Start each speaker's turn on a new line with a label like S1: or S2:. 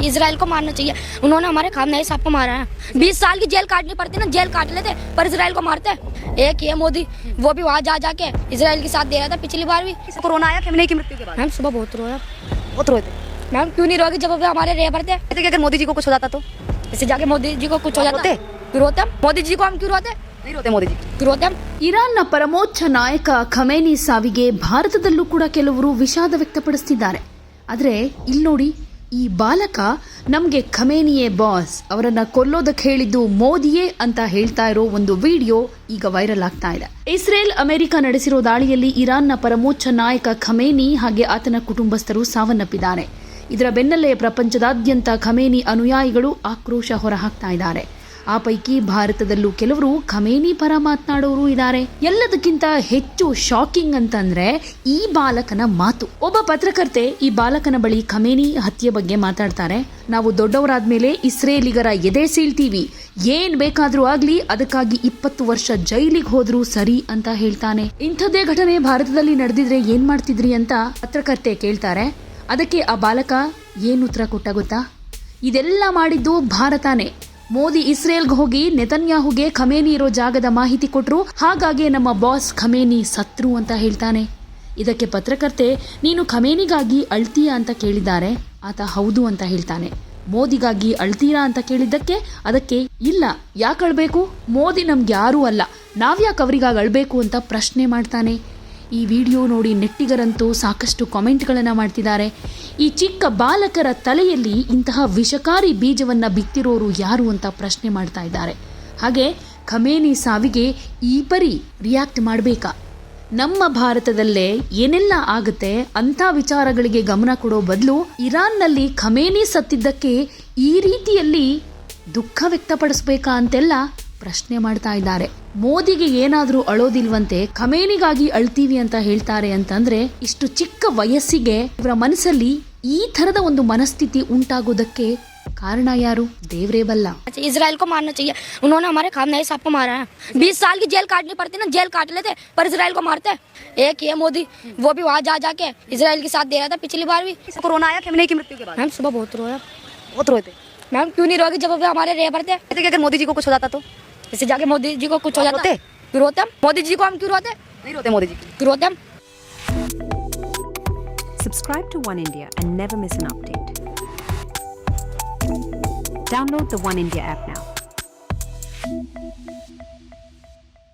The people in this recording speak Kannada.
S1: इजराइल को मारना चाहिए। उन्होंने हमारे खामनेई साहब को मारा है। 20 साल की जेल काटनी पड़ती ना, जेल काट लेते, पर इजराइल को मारते। एक ये मोदी, वो भी वहाँ जा जाके इजराइल के साथ दे रहा था पिछली बार भी।
S2: कोरोना आया खमेनी की मृत्यु के बाद
S1: मैम सुबह बहुत रोया।
S2: बहुत रोए थे
S1: मैम क्यों नहीं रोगी, जब हमारे रेपर थे।
S2: कहते कि अगर मोदी जी को कुछ हो जाता तो
S1: इससे जाके मोदी जी को कुछ हो जाता क्यों रोते हम? मोदी जी को हम क्यों रोते?
S2: नहीं रोते मोदी जी
S1: क्यों रोते हम?
S3: ಇರಾನ್ನ ಪರಮೋಚ್ಚ ನಾಯಕ ಖಮೇನಿ ಸಾವಿಗೆ ಭಾರತದಲ್ಲೂ ಕೂಡ ಕೆಲವರು ವಿಷಾದ ವ್ಯಕ್ತಪಡಿಸುತ್ತಿದ್ದಾರೆ. ಆದರೆ ಇಲ್ಲಿ ನೋಡಿ, ಈ ಬಾಲಕ ನಮಗೆ ಖಮೇನಿಯೇ ಬಾಸ್, ಅವರನ್ನ ಕೊಲ್ಲೋದಕ್ಕೆ ಹೇಳಿದ್ದು ಮೋದಿಯೇ ಅಂತ ಹೇಳ್ತಾ ಇರೋ ಒಂದು ವಿಡಿಯೋ ಈಗ ವೈರಲ್ ಆಗ್ತಾ ಇದೆ. ಇಸ್ರೇಲ್ ಅಮೆರಿಕ ನಡೆಸಿರೋ ದಾಳಿಯಲ್ಲಿ ಇರಾನ್ನ ಪರಮೋಚ್ಚ ನಾಯಕ ಖಮೇನಿ ಹಾಗೆ ಆತನ ಕುಟುಂಬಸ್ಥರು ಸಾವನ್ನಪ್ಪಿದ್ದಾರೆ. ಇದರ ಬೆನ್ನಲ್ಲೇ ಪ್ರಪಂಚದಾದ್ಯಂತ ಖಮೇನಿ ಅನುಯಾಯಿಗಳು ಆಕ್ರೋಶ ಹೊರಹಾಕ್ತಾ ಇದ್ದಾರೆ. ಆ ಪೈಕಿ ಭಾರತದಲ್ಲೂ ಕೆಲವರು ಖಮೇನಿ ಪರ ಮಾತನಾಡೋರು ಇದ್ದಾರೆ. ಎಲ್ಲದಕ್ಕಿಂತ ಹೆಚ್ಚು ಶಾಕಿಂಗ್ ಅಂತಂದ್ರೆ ಈ ಬಾಲಕನ ಮಾತು. ಒಬ್ಬ ಪತ್ರಕರ್ತೆ ಈ ಬಾಲಕನ ಬಳಿ ಖಮೇನಿ ಹತ್ಯೆ ಬಗ್ಗೆ ಮಾತಾಡ್ತಾರೆ. ನಾವು ದೊಡ್ಡವರಾದ್ಮೇಲೆ ಇಸ್ರೇಲಿಗರ ಎದೆ ಸೀಳ್ತೀವಿ, ಏನ್ ಬೇಕಾದ್ರೂ ಆಗ್ಲಿ, ಅದಕ್ಕಾಗಿ 20 ವರ್ಷ ಜೈಲಿಗೆ ಹೋದ್ರೂ ಸರಿ ಅಂತ ಹೇಳ್ತಾನೆ. ಇಂಥದ್ದೇ ಘಟನೆ ಭಾರತದಲ್ಲಿ ನಡೆದಿದ್ರೆ ಏನ್ ಮಾಡ್ತಿದ್ರಿ ಅಂತ ಪತ್ರಕರ್ತೆ ಕೇಳ್ತಾರೆ. ಅದಕ್ಕೆ ಆ ಬಾಲಕ ಏನ್ ಉತ್ತರ ಕೊಟ್ಟ ಗೊತ್ತಾ? ಇದೆಲ್ಲ ಮಾಡಿದ್ದು ಭಾರತನೇ. ಮೋದಿ ಇಸ್ರೇಲ್ಗೆ ಹೋಗಿ ನೆತನ್ಯಾಹುಗೆ ಖಮೇನಿ ಇರೋ ಜಾಗದ ಮಾಹಿತಿ ಕೊಟ್ರು, ಹಾಗಾಗಿ ನಮ್ಮ ಬಾಸ್ ಖಮೇನಿ ಸತ್ರು ಅಂತ ಹೇಳ್ತಾನೆ. ಇದಕ್ಕೆ ಪತ್ರಕರ್ತೆ, ನೀನು ಖಮೇನಿಗಾಗಿ ಅಳ್ತೀಯಾ ಅಂತ ಕೇಳಿದ್ದಾರೆ. ಆತ ಹೌದು ಅಂತ ಹೇಳ್ತಾನೆ. ಮೋದಿಗಾಗಿ ಅಳ್ತೀರಾ ಅಂತ ಕೇಳಿದ್ದಕ್ಕೆ ಅದಕ್ಕೆ ಇಲ್ಲ, ಯಾಕೆ ಅಳ್ಬೇಕು, ಮೋದಿ ನಮ್ಗೆ ಯಾರೂ ಅಲ್ಲ, ನಾವ್ಯಾಕೆ ಅವರಿಗಾಗಿ ಅಳ್ಬೇಕು ಅಂತ ಪ್ರಶ್ನೆ ಮಾಡ್ತಾನೆ. ಈ ವಿಡಿಯೋ ನೋಡಿ ನೆಟ್ಟಿಗರಂತೂ ಸಾಕಷ್ಟು ಕಾಮೆಂಟ್ಗಳನ್ನು ಮಾಡ್ತಿದ್ದಾರೆ. ಈ ಚಿಕ್ಕ ಬಾಲಕರ ತಲೆಯಲ್ಲಿ ಇಂತಹ ವಿಷಕಾರಿ ಬೀಜವನ್ನ ಬಿತ್ತಿರೋರು ಯಾರು ಅಂತ ಪ್ರಶ್ನೆ ಮಾಡ್ತಾ ಇದ್ದಾರೆ. ಹಾಗೆ ಖಮೇನಿ ಸಾವಿಗೆ ಈ ಪರಿ ರಿಯಾಕ್ಟ್ ಮಾಡಬೇಕಾ? ನಮ್ಮ ಭಾರತದಲ್ಲೇ ಏನೆಲ್ಲ ಆಗುತ್ತೆ ಅಂತ ವಿಚಾರಗಳಿಗೆ ಗಮನ ಕೊಡೋ ಬದಲು ಇರಾನ್ನಲ್ಲಿ ಖಮೇನಿ ಸತ್ತಿದ್ದಕ್ಕೆ ಈ ರೀತಿಯಲ್ಲಿ ದುಃಖ ವ್ಯಕ್ತಪಡಿಸಬೇಕಾ ಅಂತೆಲ್ಲ ಪ್ರಶ್ನೆ ಮಾಡ್ತಾ ಇದ್ದಾರೆ. ಮೋದಿಗೆ ಏನಾದ್ರೂ ಅಳೋದಿಲ್ವಂತೆ, ಖಮೇನಿಗಾಗಿ ಅಳ್ತೀವಿ ಅಂತ ಹೇಳ್ತಾರೆ ಅಂತಂದ್ರೆ ಇಷ್ಟು ಚಿಕ್ಕ ವಯಸ್ಸಿಗೆ ಇವರ ಮನಸ್ಸಲ್ಲಿ ಈ ತರದ ಒಂದು ಮನಸ್ಥಿತಿ ಉಂಟಾಗೋದಕ್ಕೆ ಕಾರಣ ಯಾರು? ದೇವ್ರೇ ಬಲ್ಲ.
S1: इजराइल को मारना चाहिए। उन्होंने हमारे खामनेई साहब को मारा है। 20 साल की जेल काटनी पड़ती ना, जेल काट लेते, पर इजराइल को मारते। एक ये मोदी, वो भी वहाँ जा जाके इजराइल के साथ दे रहा था पिछली बार भी।
S2: कोरोना आया खमेनी की मृत्यु के बाद
S1: मैम सुबह बहुत रोया।
S2: बहुत रोए थे
S1: मैम क्यों नहीं रोगी, जब हमारे रेपर थे।
S2: कहते कि अगर मोदी जी को कुछ हो जाता तो
S1: इससे जाके मोदी जी को कुछ हो जाता क्यों रोते हम? मोदी जी को हम क्यों रोते?
S2: नहीं रोते मोदी जी
S1: क्यों रोते हम?
S4: Subscribe to One India and never miss an update. Download the One India app now.